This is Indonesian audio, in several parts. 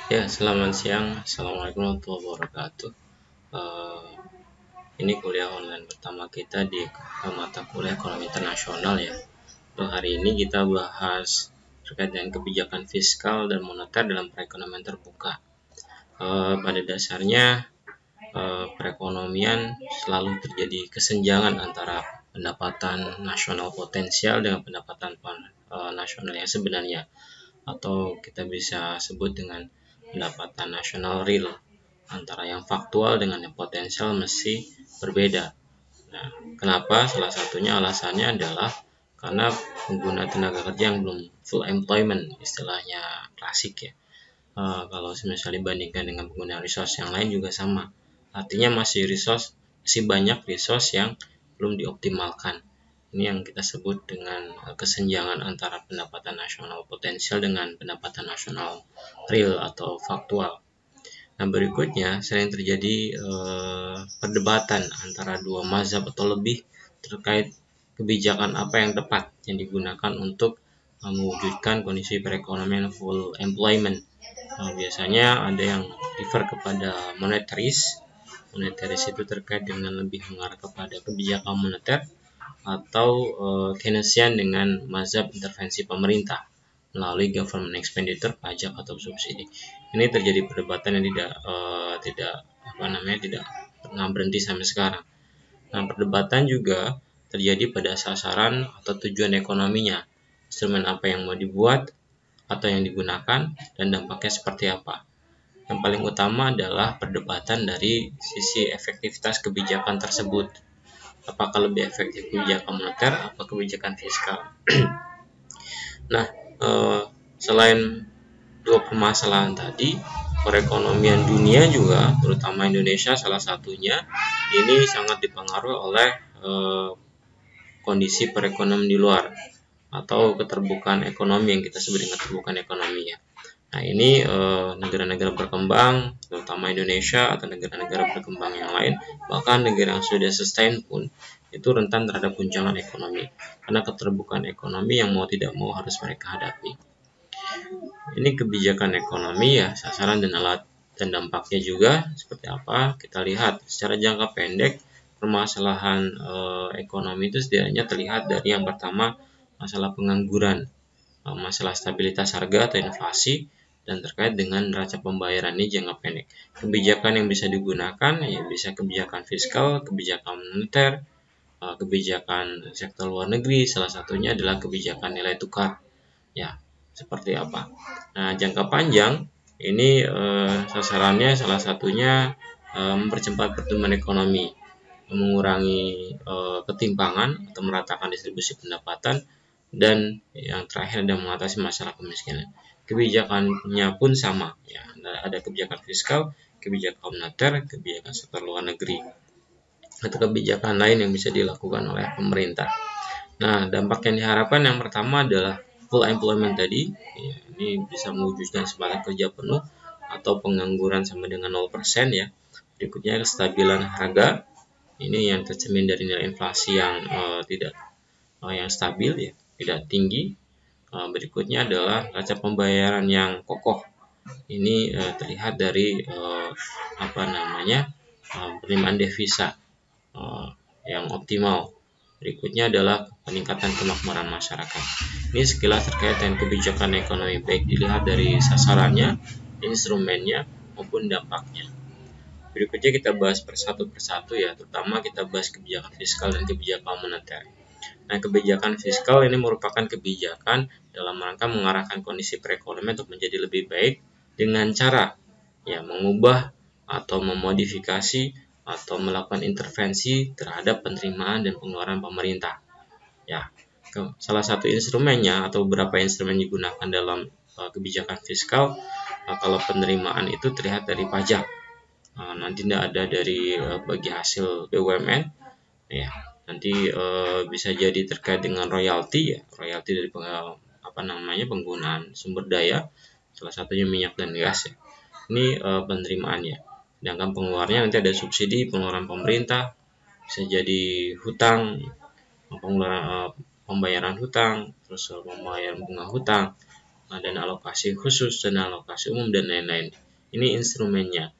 Ya, selamat siang. Assalamualaikum warahmatullahi wabarakatuh. Eh, ini kuliah online pertama kita di mata kuliah ekonomi internasional ya. Untuk hari ini kita bahas terkait dengan kebijakan fiskal dan moneter dalam perekonomian terbuka. Pada dasarnya, perekonomian selalu terjadi kesenjangan antara pendapatan nasional potensial dengan pendapatan nasional yang sebenarnya, atau kita bisa sebut dengan pendapatan nasional real, antara yang faktual dengan yang potensial mesti berbeda. Nah, kenapa? Salah satunya alasannya adalah karena pengguna tenaga kerja yang belum full employment, istilahnya klasik ya. Kalau misalnya dibandingkan dengan pengguna resource yang lain juga sama. Artinya masih banyak resource yang belum dioptimalkan. Ini yang kita sebut dengan kesenjangan antara pendapatan nasional potensial dengan pendapatan nasional real atau faktual. Nah, berikutnya sering terjadi perdebatan antara dua mazhab atau lebih terkait kebijakan apa yang tepat yang digunakan untuk mewujudkan kondisi perekonomian full employment. Biasanya ada yang refer kepada monetaris. Monetaris itu terkait dengan lebih mengarah kepada kebijakan moneter, atau Keynesian dengan mazhab intervensi pemerintah melalui government expenditure, pajak atau subsidi. Ini terjadi perdebatan yang tidak pernah berhenti sampai sekarang. Nah, perdebatan juga terjadi pada sasaran atau tujuan ekonominya, instrumen apa yang mau dibuat atau yang digunakan, dan dampaknya seperti apa. Yang paling utama adalah perdebatan dari sisi efektivitas kebijakan tersebut. Apakah lebih efektif kebijakan moneter atau kebijakan fiskal? Nah, selain dua permasalahan tadi, perekonomian dunia juga, terutama Indonesia salah satunya, ini sangat dipengaruhi oleh kondisi perekonomian di luar atau keterbukaan ekonomi yang kita sebut dengan keterbukaan ekonomi ya. Nah, ini negara-negara berkembang, terutama Indonesia atau negara-negara berkembang yang lain, bahkan negara yang sudah sustain pun itu rentan terhadap guncangan ekonomi karena keterbukaan ekonomi yang mau tidak mau harus mereka hadapi. Ini kebijakan ekonomi ya, sasaran dan alat dan dampaknya juga seperti apa. Kita lihat secara jangka pendek permasalahan ekonomi itu setidaknya terlihat dari yang pertama, masalah pengangguran, masalah stabilitas harga atau inflasi, dan terkait dengan neraca pembayaran. Ini jangka pendek. Kebijakan yang bisa digunakan ya bisa kebijakan fiskal, kebijakan moneter, kebijakan sektor luar negeri, salah satunya adalah kebijakan nilai tukar. Ya, seperti apa? Nah, jangka panjang ini sasarannya salah satunya mempercepat pertumbuhan ekonomi, mengurangi ketimpangan atau meratakan distribusi pendapatan, dan yang terakhir ada mengatasi masalah kemiskinan. Kebijakannya pun sama, ya, ada kebijakan fiskal, kebijakan moneter, kebijakan sektor luar negeri, atau kebijakan lain yang bisa dilakukan oleh pemerintah. Nah, dampak yang diharapkan yang pertama adalah full employment tadi, ya, ini bisa mewujudkan kesempatan kerja penuh atau pengangguran sama dengan 0% ya. Berikutnya kestabilan harga, ini yang tercermin dari nilai inflasi yang yang stabil ya, tidak tinggi. Berikutnya adalah neraca pembayaran yang kokoh. Ini terlihat dari penerimaan devisa yang optimal. Berikutnya adalah peningkatan kemakmuran masyarakat. Ini sekilas terkait dengan kebijakan ekonomi, baik dilihat dari sasarannya, instrumennya, maupun dampaknya. Berikutnya kita bahas persatu ya, terutama kita bahas kebijakan fiskal dan kebijakan moneter. Nah, kebijakan fiskal ini merupakan kebijakan dalam rangka mengarahkan kondisi perekonomian untuk menjadi lebih baik dengan cara ya mengubah atau memodifikasi atau melakukan intervensi terhadap penerimaan dan pengeluaran pemerintah. Ya, salah satu instrumennya atau beberapa instrumen digunakan dalam kebijakan fiskal. Kalau penerimaan itu terlihat dari pajak, nanti tidak ada dari bagi hasil BUMN, ya. Nanti bisa jadi terkait dengan royalti ya, royalti dari penggunaan sumber daya, salah satunya minyak dan gas ya. Ini penerimaannya. Sedangkan pengeluarannya nanti ada subsidi, pengeluaran pemerintah, bisa jadi hutang, pengeluaran pembayaran hutang, terus pembayaran bunga hutang, dana alokasi khusus, dana alokasi umum, dan lain-lain. Ini instrumennya.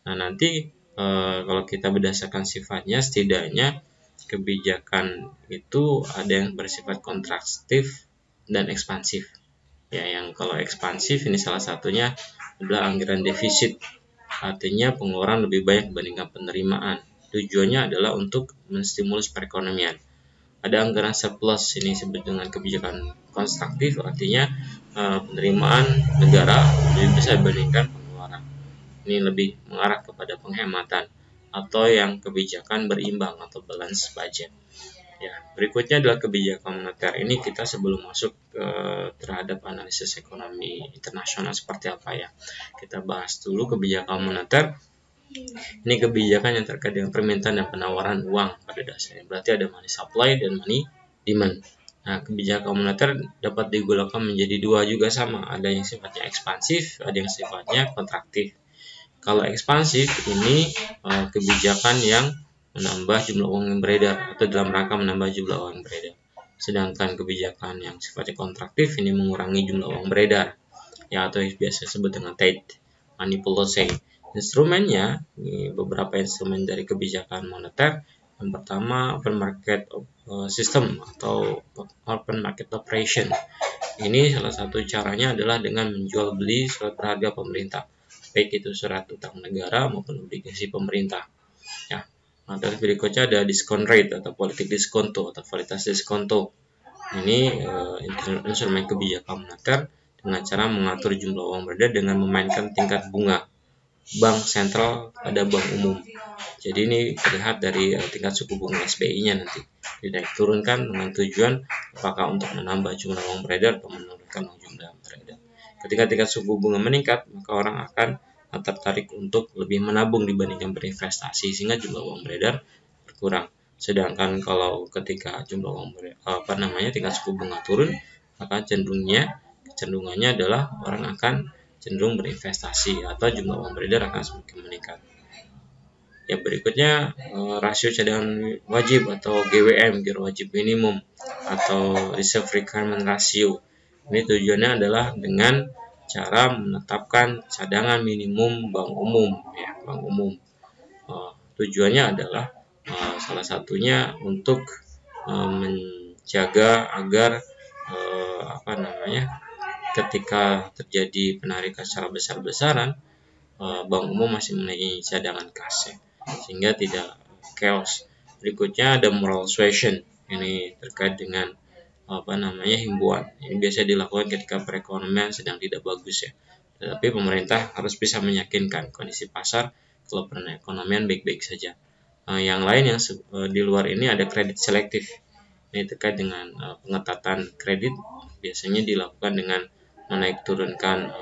Nah, nanti kalau kita berdasarkan sifatnya, setidaknya kebijakan itu ada yang bersifat kontraktif dan ekspansif. Ya, yang kalau ekspansif ini salah satunya adalah anggaran defisit. Artinya pengeluaran lebih banyak dibandingkan penerimaan. Tujuannya adalah untuk menstimulus perekonomian. Ada anggaran surplus, ini disebut dengan kebijakan konstruktif, artinya penerimaan negara lebih besar dibandingkan pengeluaran. Ini lebih mengarah kepada penghematan, atau yang kebijakan berimbang atau balance budget. Ya, berikutnya adalah kebijakan moneter. Ini kita sebelum masuk terhadap analisis ekonomi internasional seperti apa ya. Kita bahas dulu kebijakan moneter. Ini kebijakan yang terkait dengan permintaan dan penawaran uang pada dasarnya. Berarti ada money supply dan money demand. Nah, kebijakan moneter dapat digolongkan menjadi dua juga sama. Ada yang sifatnya ekspansif, ada yang sifatnya kontraktif. Kalau ekspansif ini kebijakan yang menambah jumlah uang yang beredar atau dalam rangka menambah jumlah uang yang beredar. Sedangkan kebijakan yang sifatnya kontraktif ini mengurangi jumlah uang beredar, ya, atau yang biasa disebut dengan tight money policy. Instrumennya, ini beberapa instrumen dari kebijakan moneter. Yang pertama, open market system atau open market operation. Ini salah satu caranya adalah dengan menjual beli surat berharga pemerintah, baik itu surat utang negara maupun obligasi pemerintah. Ya. Nah, terus berikutnya ada discount rate atau politik diskonto atau validitas diskonto. Ini instrumen kebijakan moneter dengan cara mengatur jumlah uang beredar dengan memainkan tingkat bunga bank sentral pada bank umum. Jadi ini terlihat dari tingkat suku bunga SBI-nya nanti dinaik turunkan dengan tujuan apakah untuk menambah jumlah uang beredar atau menurunkan jumlah uang beredar. Ketika tingkat suku bunga meningkat, maka orang akan tertarik untuk lebih menabung dibandingkan berinvestasi, sehingga jumlah uang beredar berkurang. Sedangkan kalau ketika jumlah uang beredar, tingkat suku bunga turun, maka kecenderungannya adalah orang akan cenderung berinvestasi atau jumlah uang beredar akan semakin meningkat. Yang berikutnya rasio cadangan wajib atau GWM, giro wajib minimum, atau reserve requirement ratio. Ini tujuannya adalah dengan cara menetapkan cadangan minimum bank umum, ya, bank umum. Tujuannya adalah salah satunya untuk menjaga agar ketika terjadi penarikan secara besar-besaran, bank umum masih memiliki cadangan kas, sehingga tidak chaos. Berikutnya ada moral suasion, ini terkait dengan himbauan. Ini biasa dilakukan ketika perekonomian sedang tidak bagus, ya. Tetapi pemerintah harus bisa meyakinkan kondisi pasar kalau perekonomian baik-baik saja. Yang lain yang di luar ini ada kredit selektif. Ini terkait dengan pengetatan kredit, biasanya dilakukan dengan menaik turunkan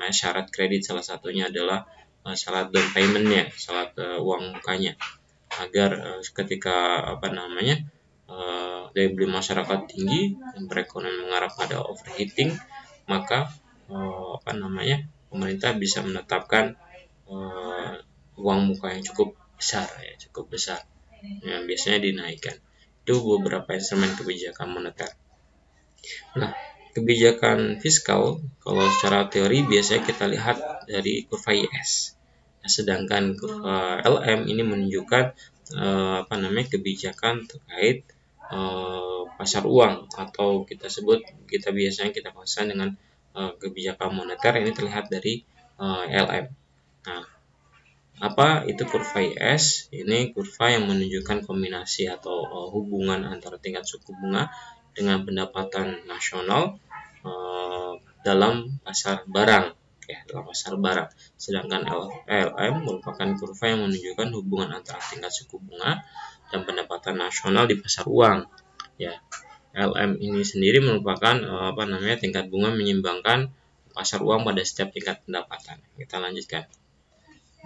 syarat kredit. Salah satunya adalah syarat down payment-nya, syarat uang mukanya, agar ketika daya beli masyarakat tinggi dan perekonomian mengarah pada overheating, maka pemerintah bisa menetapkan uang muka yang cukup besar, yang biasanya dinaikkan. Itu beberapa instrumen kebijakan moneter. Nah, kebijakan fiskal kalau secara teori biasanya kita lihat dari kurva IS. Nah, sedangkan kurva LM ini menunjukkan kebijakan terkait pasar uang, atau kita biasanya pastikan dengan kebijakan moneter. Ini terlihat dari LM. Nah, apa itu kurva IS? Ini kurva yang menunjukkan kombinasi atau hubungan antara tingkat suku bunga dengan pendapatan nasional dalam pasar barang, Sedangkan LM merupakan kurva yang menunjukkan hubungan antara tingkat suku bunga dan pendapatan nasional di pasar uang, ya. LM ini sendiri merupakan tingkat bunga menyeimbangkan pasar uang pada setiap tingkat pendapatan. Kita lanjutkan.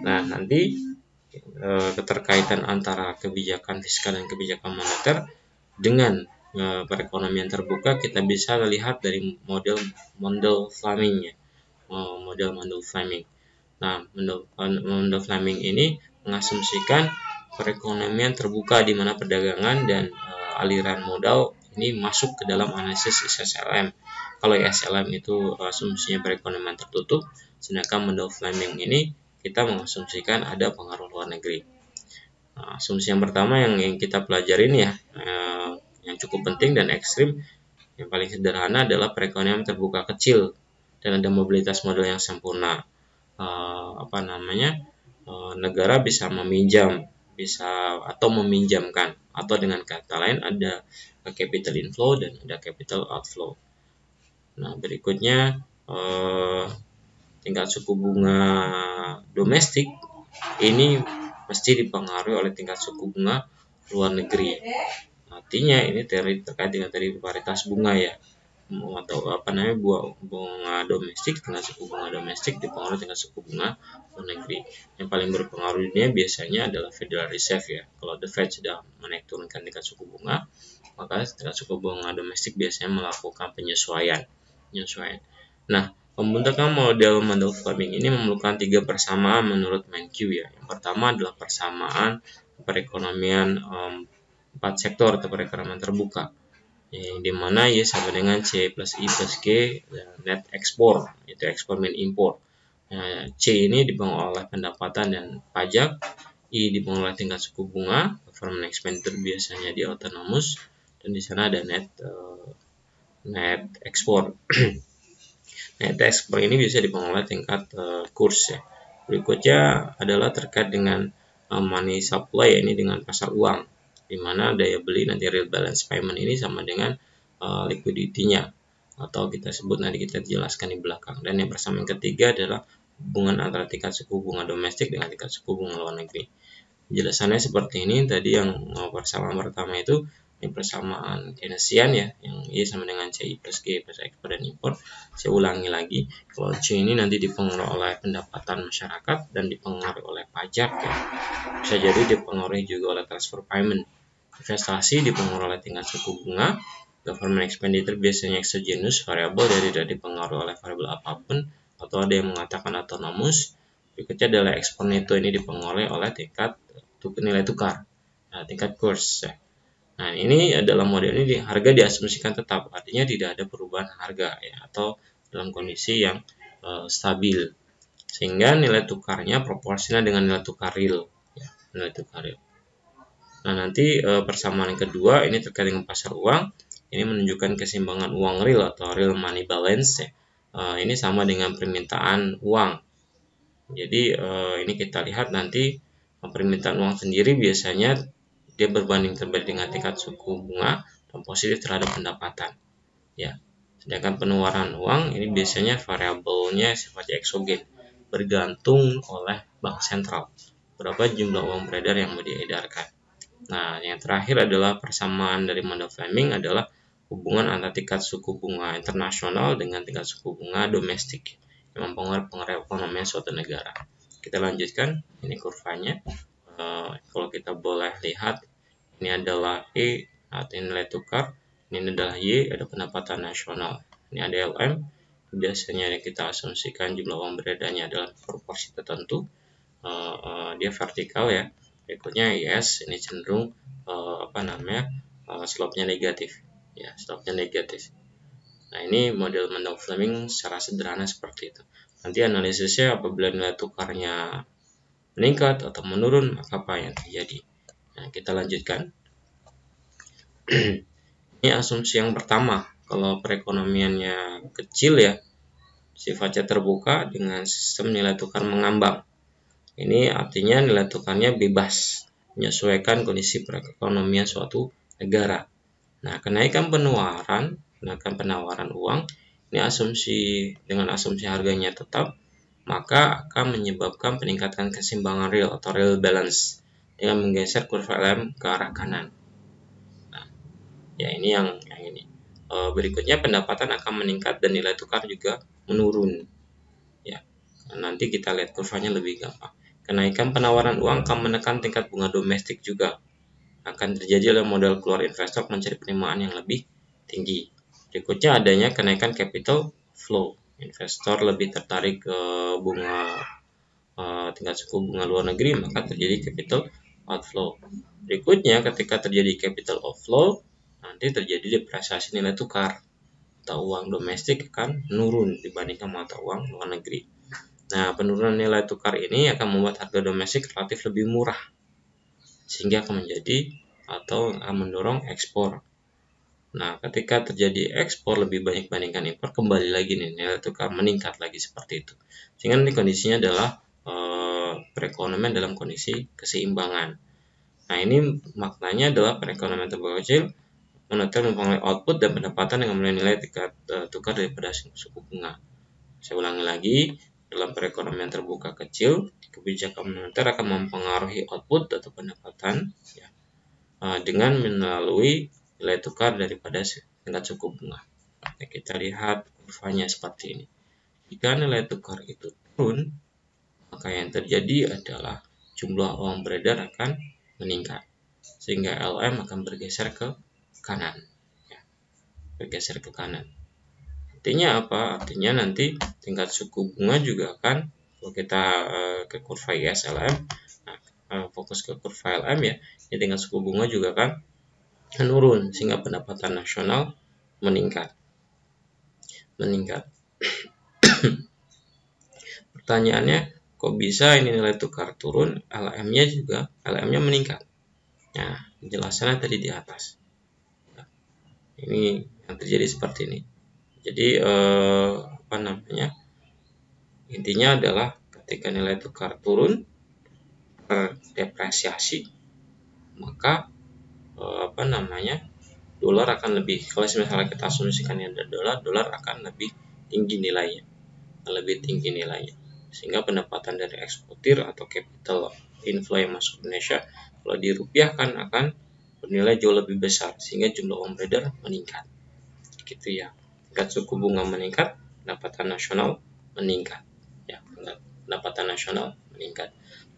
Nah, nanti keterkaitan antara kebijakan fiskal dan kebijakan moneter dengan perekonomian terbuka kita bisa lihat dari model Fleming, ya. Model Fleming. Nah, model Fleming ini mengasumsikan perekonomian terbuka di mana perdagangan dan aliran modal ini masuk ke dalam analisis SLM. Kalau SLM itu asumsinya perekonomian tertutup, sedangkan model Fleming ini kita mengasumsikan ada pengaruh luar negeri. Nah, asumsi yang pertama yang kita pelajarin ya, yang cukup penting dan ekstrim, yang paling sederhana adalah perekonomian terbuka kecil dan ada mobilitas modal yang sempurna. Negara bisa meminjam, bisa atau meminjamkan, atau dengan kata lain ada capital inflow dan ada capital outflow. Nah, berikutnya tingkat suku bunga domestik ini mesti dipengaruhi oleh tingkat suku bunga luar negeri. Artinya ini terkait dengan tadi paritas bunga ya, atau bunga domestik, tingkat suku bunga domestik dipengaruhi tingkat suku bunga luar negeri. Yang paling berpengaruh ini biasanya adalah Federal Reserve ya. Kalau The Fed sudah menaik turunkan tingkat suku bunga, maka tingkat suku bunga domestik biasanya melakukan penyesuaian. Nah, pembentukan model Fleming ini memerlukan 3 persamaan menurut Mankiw ya. Yang pertama adalah persamaan perekonomian 4 sektor atau perekonomian terbuka, yang dimana Y sama dengan C plus I plus G net ekspor, itu ekspor min impor. Nah, C ini dipengaruhi oleh pendapatan dan pajak, I dipengaruhi oleh tingkat suku bunga, government expenditure biasanya di autonomous, dan di sana ada net ekspor. Net ekspor ini bisa dipengaruhi oleh tingkat kurs ya. Berikutnya adalah terkait dengan money supply, ini dengan pasar uang, di mana daya beli nanti real balance payment ini sama dengan liquidity-nya, atau kita sebut nanti kita jelaskan di belakang. Dan yang persamaan ketiga adalah hubungan antara tingkat suku bunga domestik dengan tingkat suku bunga luar negeri. Penjelasannya seperti ini. Tadi yang persamaan pertama itu yang persamaan Keynesian ya, yang Y sama dengan CI plus G plus ekspor dan impor. Saya ulangi lagi, kalau C ini nanti dipengaruhi oleh pendapatan masyarakat dan dipengaruhi oleh pajak ya. Bisa jadi dipengaruhi juga oleh transfer payment. Investasi dipengaruhi oleh tingkat suku bunga. Government expenditure biasanya exogenous variable, jadi tidak dipengaruhi oleh variabel apapun, atau ada yang mengatakan autonomous. Berikutnya adalah ekspor neto, ini dipengaruhi oleh tingkat nilai tukar, tingkat kurs ya. Nah, ini dalam model ini harga diasumsikan tetap, artinya tidak ada perubahan harga ya, atau dalam kondisi yang stabil, sehingga nilai tukarnya proporsional dengan nilai tukar real ya, nilai tukar real. Nah, nanti persamaan yang kedua ini terkait dengan pasar uang, ini menunjukkan keseimbangan uang real atau real money balance ya. Ini sama dengan permintaan uang. Jadi ini kita lihat nanti permintaan uang sendiri biasanya dia berbanding terbalik dengan tingkat suku bunga dan positif terhadap pendapatan ya. Sedangkan penawaran uang ini biasanya variabelnya sifatnya eksogen, bergantung oleh bank sentral berapa jumlah uang beredar yang mau diedarkan. Nah, yang terakhir adalah persamaan dari model Fleming adalah hubungan antara tingkat suku bunga internasional dengan tingkat suku bunga domestik yang mempengaruhi ekonomi suatu negara. Kita lanjutkan, ini kurvanya. Kalau kita boleh lihat, ini adalah E atau nilai tukar, ini adalah Y, ada pendapatan nasional, ini ada LM. Biasanya yang kita asumsikan jumlah uang beredarnya adalah proporsi tertentu, dia vertikal ya. Berikutnya YS, ini cenderung slope-nya negatif ya, slope-nya negatif. Nah, ini model Fleming secara sederhana seperti itu. Nanti analisisnya apabila nilai tukarnya meningkat atau menurun, maka apa yang terjadi. Nah, kita lanjutkan. Ini asumsi yang pertama, kalau perekonomiannya kecil ya, sifatnya terbuka dengan sistem nilai tukar mengambang. Ini artinya nilai tukarnya bebas, menyesuaikan kondisi perekonomian suatu negara. Nah, kenaikan penawaran uang, ini dengan asumsi harganya tetap, maka akan menyebabkan peningkatan keseimbangan real atau real balance dengan menggeser kurva LM ke arah kanan. Nah, ya ini yang ini. Berikutnya pendapatan akan meningkat dan nilai tukar juga menurun. Ya, nanti kita lihat kurvanya lebih gampang. Kenaikan penawaran uang akan menekan tingkat bunga domestik juga. Akan terjadi oleh modal keluar investor mencari penerimaan yang lebih tinggi. Berikutnya adanya kenaikan capital flow. Investor lebih tertarik ke tingkat suku bunga luar negeri, maka terjadi capital outflow. Berikutnya ketika terjadi capital outflow, nanti terjadi depresiasi nilai tukar. Mata uang domestik akan menurun dibandingkan mata uang luar negeri. Nah, penurunan nilai tukar ini akan membuat harga domestik relatif lebih murah, sehingga akan menjadi atau akan mendorong ekspor. Nah, ketika terjadi ekspor lebih banyak dibandingkan impor, kembali lagi nih nilai tukar meningkat lagi seperti itu. Sehingga nanti kondisinya adalah perekonomian dalam kondisi keseimbangan. Nah, ini maknanya adalah perekonomian terbuka kecil moneter mempengaruhi output dan pendapatan dengan menilai tingkat tukar daripada suku bunga. Saya ulangi lagi, dalam perekonomian terbuka kecil, kebijakan moneter akan mempengaruhi output atau pendapatan ya, dengan melalui nilai tukar daripada tingkat suku bunga. Nah, kita lihat kurvanya seperti ini. Jika nilai tukar itu turun, maka yang terjadi adalah jumlah uang beredar akan meningkat, sehingga LM akan bergeser ke kanan. Ya, bergeser ke kanan. Artinya apa? Artinya nanti tingkat suku bunga juga akan, kalau kita ke kurva ISLM, fokus ke kurva LM ya, tingkat suku bunga juga akan menurun sehingga pendapatan nasional meningkat. Pertanyaannya, kok bisa ini nilai tukar turun, LM-nya meningkat? Nah, penjelasannya tadi di atas. Ini yang terjadi seperti ini. Jadi intinya adalah ketika nilai tukar turun, terdepresiasi, maka dolar akan lebih, kalau misalnya kita asumsikan ada dolar akan lebih tinggi nilainya, sehingga pendapatan dari eksportir atau capital inflow yang masuk Indonesia kalau dirupiahkan akan bernilai jauh lebih besar, sehingga jumlah uang beredar meningkat, gitu ya. Tingkat suku bunga meningkat, pendapatan nasional meningkat, ya, pendapatan nasional meningkat.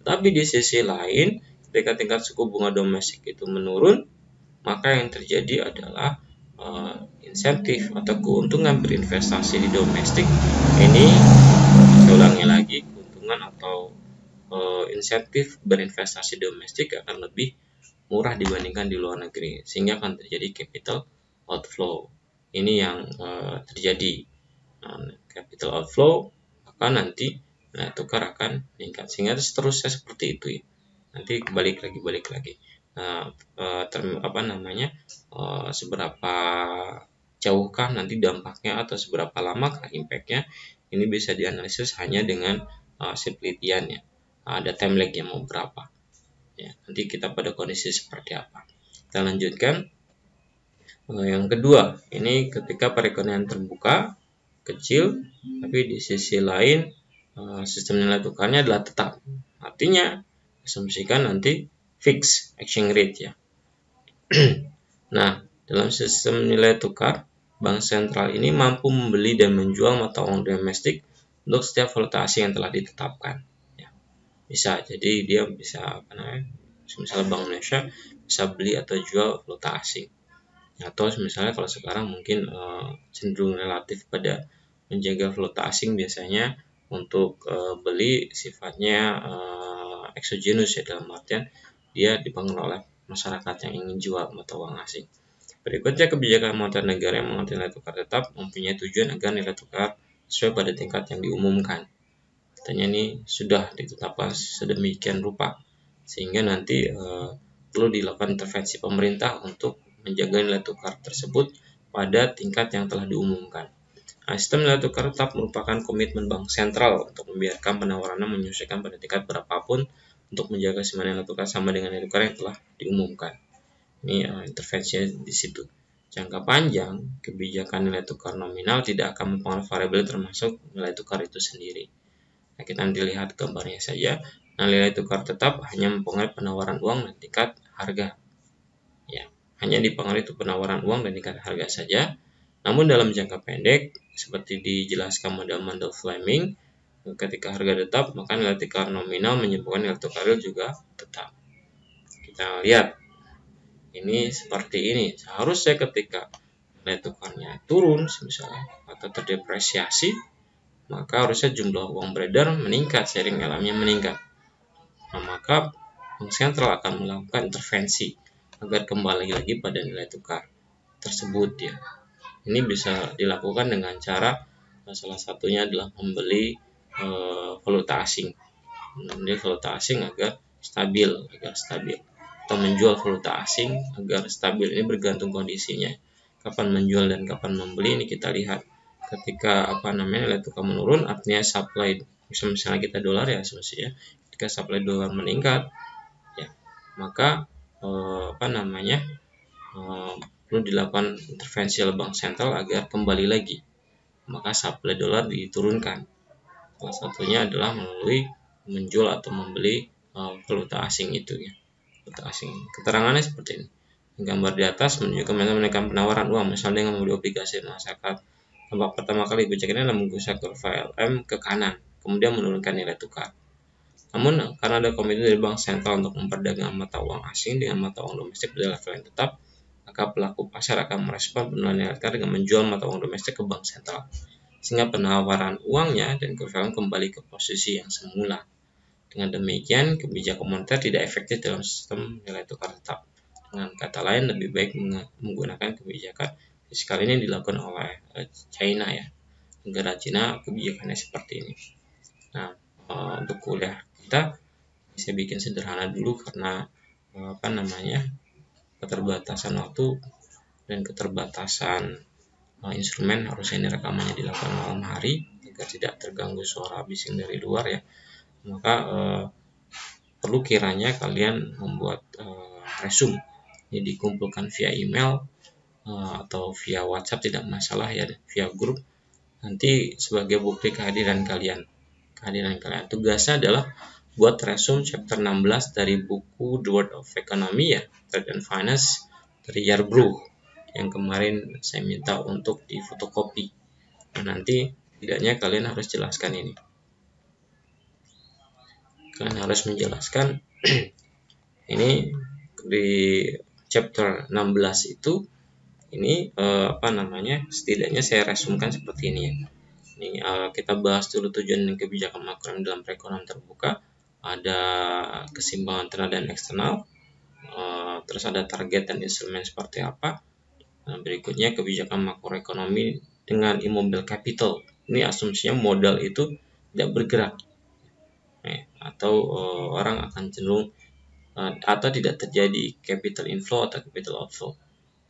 Tapi di sisi lain, ketika tingkat suku bunga domestik itu menurun, maka yang terjadi adalah insentif atau keuntungan berinvestasi di domestik. Ini saya ulangi lagi, keuntungan atau insentif berinvestasi domestik akan lebih murah dibandingkan di luar negeri, sehingga akan terjadi capital outflow. Ini yang terjadi. Capital outflow, maka nanti nilai tukar akan meningkat, sehingga seterusnya seperti itu ya. Nanti balik lagi. Seberapa jauhkah nanti dampaknya atau seberapa lamakah impactnya, ini bisa dianalisis hanya dengan hasil penelitian ya. Ada time lag-nya mau berapa ya, nanti kita pada kondisi seperti apa. Kita lanjutkan. Yang kedua, ini ketika perekonomian terbuka kecil, tapi di sisi lain sistem nilai tukarnya adalah tetap, artinya asumsikan nanti fixed exchange rate ya. Nah, dalam sistem nilai tukar, bank sentral ini mampu membeli dan menjual mata uang domestik untuk setiap valuta asing yang telah ditetapkan. Ya. Bisa, jadi dia bisa misalnya Bank Indonesia bisa beli atau jual valuta asing. Atau misalnya kalau sekarang mungkin cenderung relatif pada menjaga valuta asing, biasanya untuk beli sifatnya exogenous ya, dalam artian dia dipengaruhi oleh masyarakat yang ingin jual mata uang asing. Berikutnya, kebijakan moneter negara yang mengatur nilai tukar tetap mempunyai tujuan agar nilai tukar sesuai pada tingkat yang diumumkan. Artinya ini sudah ditetapkan sedemikian rupa sehingga nanti perlu dilakukan intervensi pemerintah untuk menjaga nilai tukar tersebut pada tingkat yang telah diumumkan. Nah, sistem nilai tukar tetap merupakan komitmen bank sentral untuk membiarkan penawarannya menyesuaikan pada tingkat berapapun untuk menjaga semua nilai tukar sama dengan nilai tukar yang telah diumumkan. Ini intervensinya di situ. Jangka panjang, kebijakan nilai tukar nominal tidak akan mempengaruhi variabel termasuk nilai tukar itu sendiri. Nah, kita nanti lihat gambarnya saja. Nah, nilai tukar tetap hanya mempengaruhi penawaran uang dan tingkat harga. Ya, hanya dipengaruhi itu penawaran uang dan tingkat harga saja. Namun dalam jangka pendek, seperti dijelaskan model Fleming, ketika harga tetap, maka nilai tukar nominal menyebabkan nilai tukar real juga tetap. Kita lihat, ini seperti ini. Seharusnya ketika nilai tukarnya turun, misalnya, atau terdepresiasi, maka harusnya jumlah uang beredar meningkat, seiring LM-nya meningkat. Nah, maka bank sentral akan melakukan intervensi agar kembali lagi pada nilai tukar. tersebut ya. Ini bisa dilakukan dengan cara salah satunya adalah membeli valuta asing. Membeli valuta asing agar stabil atau menjual valuta asing agar stabil. Ini bergantung kondisinya. Kapan menjual dan kapan membeli ini kita lihat. Ketika nilai tukar menurun, artinya supply, misalnya kita dolar ya asumsinya, ketika supply dolar meningkat ya, maka perlu dilakukan intervensi oleh bank sentral agar kembali lagi, maka supply dolar diturunkan. Salah satunya adalah melalui menjual atau membeli valuta asing itu ya, valuta asing. Keterangannya seperti ini. Gambar di atas menunjukkan menekan penawaran uang, misalnya dengan membeli obligasi masyarakat. Tampak pertama kali kebijakan ini adalah menggunakan kurva LM ke kanan, kemudian menurunkan nilai tukar. Namun karena ada komitmen dari bank sentral untuk memperdagangkan mata uang asing dengan mata uang domestik pada level yang tetap, maka pelaku pasar akan merespon penurunan nilai tukar dengan menjual mata uang domestik ke bank sentral, sehingga penawaran uangnya dan kurva kembali ke posisi yang semula. Dengan demikian, kebijakan moneter tidak efektif dalam sistem nilai tukar tetap. Dengan kata lain, lebih baik menggunakan kebijakan fiskal ini dilakukan oleh China ya. Negara Cina kebijakannya seperti ini. Nah, untuk kuliah kita bisa bikin sederhana dulu karena keterbatasan waktu dan keterbatasan instrumen. Harusnya ini rekamannya dilakukan malam hari agar tidak terganggu suara bising dari luar ya. Maka perlu kiranya kalian membuat resume. Ini dikumpulkan via email atau via WhatsApp tidak masalah ya, via grup. Nanti sebagai bukti kehadiran kalian. Tugasnya adalah buat resume chapter 16 dari buku The World of Economy ya, Trade and Finance dari Yarbrough yang kemarin saya minta untuk difotokopi. Nah, nanti tidaknya kalian harus jelaskan ini. Kalian harus menjelaskan ini di chapter 16 itu ini setidaknya saya resumkan seperti ini ya. Ini kita bahas dulu tujuan dan kebijakan makro dalam perekonomian terbuka. Ada keseimbangan internal dan eksternal. Terus ada target dan instrumen seperti apa. Nah, berikutnya kebijakan makroekonomi dengan immobile capital. Ini asumsinya modal itu tidak bergerak. Atau orang akan cenderung atau tidak terjadi capital inflow atau capital outflow.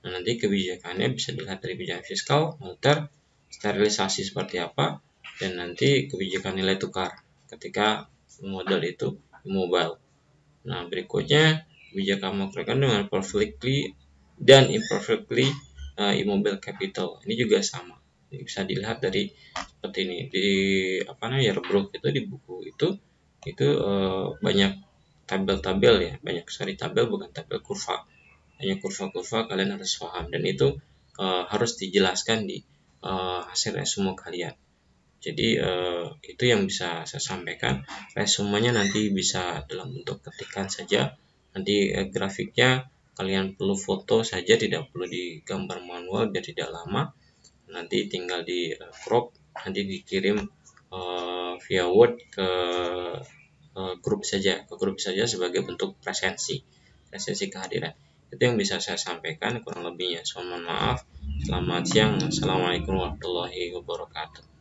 Nah, nanti kebijakannya bisa dilihat dari kebijakan fiskal, moneter, sterilisasi seperti apa, dan nanti kebijakan nilai tukar ketika modal itu immobile. Nah, berikutnya kebijakan makroekonomi dengan perfectly dan imperfectly immobile capital. Ini juga sama. Ini bisa dilihat dari seperti ini di Yarbrough itu di buku itu banyak tabel-tabel ya, tabel bukan tabel kurva. Hanya kurva-kurva kalian harus paham dan itu harus dijelaskan di hasil resume kalian. Jadi itu yang bisa saya sampaikan. Resumenya nanti bisa dalam bentuk ketikan saja. Nanti grafiknya kalian perlu foto saja, tidak perlu digambar manual biar tidak lama. Nanti tinggal di crop, nanti dikirim via Word ke grup saja sebagai bentuk presensi kehadiran. Itu yang bisa saya sampaikan, kurang lebihnya. Mohon maaf. Selamat siang. Assalamualaikum warahmatullahi wabarakatuh.